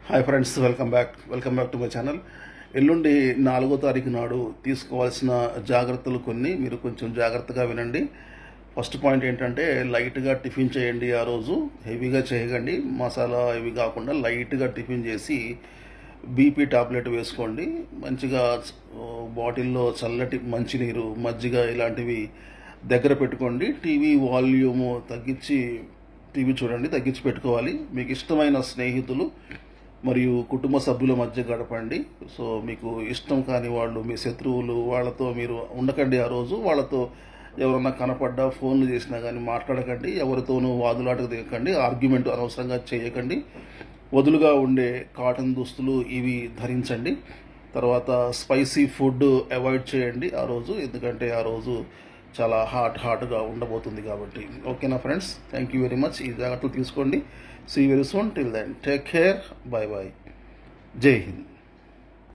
Hi friends, welcome back to my channel. ఎల్లుండి 4వ తారీఖు నాడు తీసుకోవాల్సిన జాగ్రత్తలు కొన్ని మీరు కొంచెం జాగ్రత్తగా వినండి. ఫస్ట్ పాయింట్ ఏంటంటే లైట్గా టిఫిన్ చేయండి. ఆ రోజు హెవీగా చేయకండి. మసాలా ఇవి కాకుండా లైట్గా టిఫిన్ చేసి బీపీ టాబ్లెట్ వేసుకోండి. మంచిగా బాటిల్లో చల్లటి మంచినీరు, మజ్జిగ ఇలాంటివి దగ్గర పెట్టుకోండి. టీవీ వాల్యూమ్ తగ్గించి టీవీ చూడండి, తగ్గించి పెట్టుకోవాలి. మీకు ఇష్టమైన స్నేహితులు మరియు కుటుంబ సభ్యుల మధ్య గడపండి. సో మీకు ఇష్టం కాని వాళ్ళు, మీ శత్రువులు, వాళ్ళతో మీరు ఉండకండి. ఆ రోజు వాళ్ళతో ఎవరన్నా కనపడ్డా ఫోన్లు చేసినా కానీ మాట్లాడకండి. ఎవరితోనూ వాదులాటకు దిగకండి. ఆర్గ్యుమెంట్ అనవసరంగా చేయకండి. వదులుగా ఉండే కాటన్ దుస్తులు ఇవి ధరించండి. తర్వాత స్పైసీ ఫుడ్ అవాయిడ్ చేయండి ఆ రోజు, ఎందుకంటే ఆ రోజు చాలా హాట్గా ఉండబోతుంది కాబట్టి. ఓకేనా friends, thank you very much. ఈ జాగ్రత్తలు తీసుకోండి. See very soon. Till then take care. Bye bye. Jai Hind.